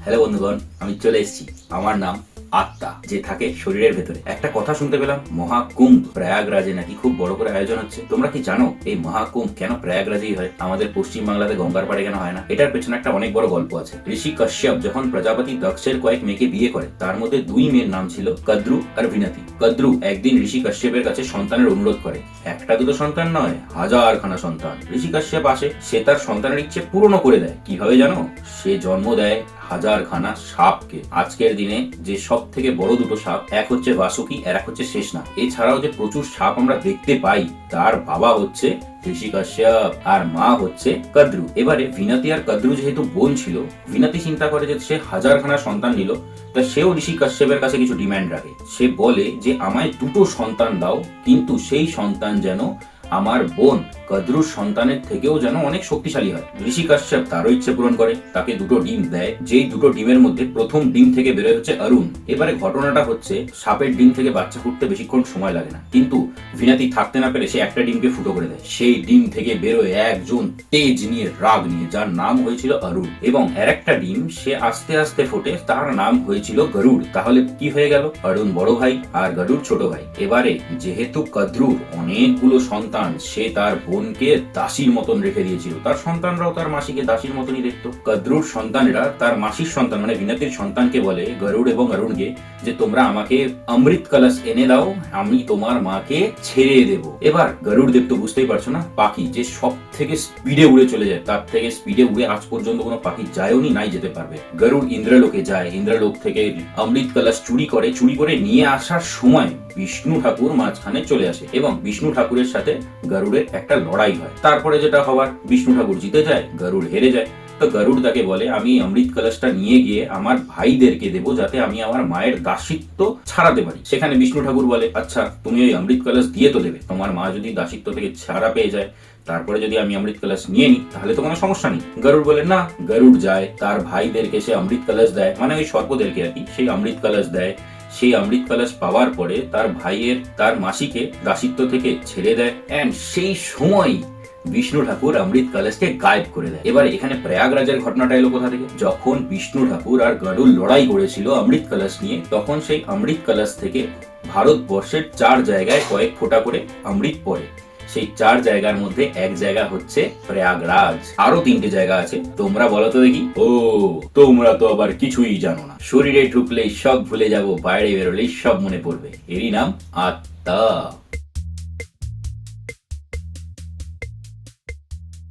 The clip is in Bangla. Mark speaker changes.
Speaker 1: হ্যালো বন্ধুগণ, আমি চলে এসেছি। আমার নাম আত্মা, যে থাকে শরীরের ভেতরে। একটা কথা শুনতে পেলাম, মহাকুম্ভ প্রয়াগরাজে নাকি খুব বড় করে আয়োজন হচ্ছে। তোমরা কি জানো এই মহাকুম্ভ কেন প্রয়াগরাজেই হয়, আমাদের পশ্চিম বাংলাতে গঙ্গার পাড়ে কেন হয় না? এটার পেছনে একটা অনেক বড় গল্প আছে। ঋষি কশ্যপ যখন প্রজাপতি দক্ষের কয়েক মেয়েকে বিয়ে করে, তার মধ্যে দুই মেয়ের নাম ছিল কদ্রু আর বিনতি। কদ্রু একদিন ঋষি কশ্যপের কাছে সন্তানের অনুরোধ করে। একটা দুটো সন্তান নয়, হাজারখানা সন্তান। ঋষি কশ্যপ আসে, সে তার সন্তানের ইচ্ছে পূরণ করে দেয়। কিভাবে জানো? সে জন্ম দেয় হাজারখানা সাপকে। আজকের দিনে যে সব থেকে বড় দুটো সাপ, এক হচ্ছে বাসুকি আর এক হচ্ছে শেষনাগ। এছাড়াও যে প্রচুর সাপ আমরা দেখতে পাই, তার বাবা হচ্ছে ঋষি কশ্যপ আর মা হচ্ছে কদ্রু। এবারে বিনতি আর কদ্রু যেহেতু বোন ছিল, বিনতি চিন্তা করে যে সে হাজারখানা সন্তান নিল, তা সেও ঋষি কশ্যপের কাছে কিছু ডিমান্ড রাখে। সে বলে যে আমায় দুটো সন্তান দাও, কিন্তু সেই সন্তান যেন আমার বোন কদ্রুর সন্তানের থেকেও যেন অনেক শক্তিশালী হয়। ঋষি কশ্যপ তারও ইচ্ছে পূরণ করে, তাকে দুটো ডিম দেয়। যেই দুটো ডিমের মধ্যে প্রথম ডিম থেকে বেরোয় হচ্ছে অরুণ। এবারে ঘটনাটা হচ্ছে, সাপের ডিম থেকে বাচ্চা ফুটতে বেশিক্ষণ সময় লাগে না, কিন্তু বিনাতি থাকতে না পেরে সে একটা ডিমকে ফুটো করে দেয়। সেই ডিম থেকে বেরোয় একজন তেজ নিয়ে, রাগ নিয়ে, যার নাম হয়েছিল অরুণ। এবং আরেকটা ডিম সে আস্তে আস্তে ফোটে, তার নাম হয়েছিল গরুড়। তাহলে কি হয়ে গেল? অরুণ বড় ভাই আর গরুড় ছোট ভাই। এবারে যেহেতু কদ্রুর অনেকগুলো সন্তান, সে তার বোনকে দাসীর মতন রেখে দিয়েছিল। তার সন্তানরাও তার মাসিকে দাসীর মতনই দেখতো। কদ্রুর সন্তানেরা তার মাসির সন্তান মানে বিনতির সন্তানকে বলে, গরুড় এবং অরুণকে, যে তোমরা আমাকে অমৃত কলস এনে দাও, আমি তোমার মাকে ছেড়ে দেব। এবার গরুড় দেব তো বুঝতেই পারছো না, পাখি যে সব থেকে স্পিডে উড়ে চলে যায়, তার থেকে স্পিডে উড়ে আজ পর্যন্ত কোনো পাখি যায়ওনি, নাই যেতে পারবে। গরুড় ইন্দ্রলোকে যায়, ইন্দ্রলোক থেকে অমৃত কলস চুরি করে নিয়ে আসার সময় বিষ্ণু ঠাকুর মাঝখানে চলে আসে এবং বিষ্ণু ঠাকুরের সাথে গরুড়ের একটা লড়াই হয়। তারপরে যেটা হওয়ার, বিষ্ণু ঠাকুর জিতে যায়, গরুড় হেরে যায়। তো গরুড় তাকে বলে, আমি অমৃত কলসটা নিয়ে গিয়ে আমার ভাইদেরকে দেবো, যাতে আমি আমার মায়ের দাসিত্ব ছাড়াতে পারি। সেখানে বিষ্ণু ঠাকুর বলে, আচ্ছা তুমি ওই অমৃত কলস দিয়ে তো দেবে, তোমার মা যদি দাসিত্ব থেকে ছাড়া পেয়ে যায়, তারপরে যদি আমি অমৃত কলস নিয়ে নিই, তাহলে তো কোনো সমস্যা নেই। গরুড় বলে না। গরুড় যায়, তার ভাইদেরকে সে অমৃত কলস দেয়, মানে ওই সর্পদেরকে আর কি, সেই অমৃত কলস দেয়। সেই অমৃত কলস পাওয়ার পরে তার ভাইয়ের, তার মাসিকে দাসিত্ব থেকে ছেড়ে দেয়। এন্ড সেই সময় বিষ্ণু ঠাকুর অমৃত কলসকে গায়েব করে দেয়। এবার এখানে প্রয়াগরাজের ঘটনাটা এলো কোথা থেকে? যখন বিষ্ণু ঠাকুর আর গরুড় লড়াই করেছিল অমৃত কলস নিয়ে, তখন সেই অমৃত কলস থেকে ভারতবর্ষের 4 জায়গায় কয়েক ফোঁটা করে অমৃত পড়ে। সেই 4 জায়গার মধ্যে এক জায়গা হচ্ছে প্রয়াগরাজ। আরো 3টে জায়গা আছে, তোমরা বলো তো দেখি। ও, তোমরা তো আবার কিছুই জানো না। শরীরে ঢুকলেই সব ভুলে যাব, বাইরে বেরোলেই সব মনে পড়বে। এরই নাম আত্মা।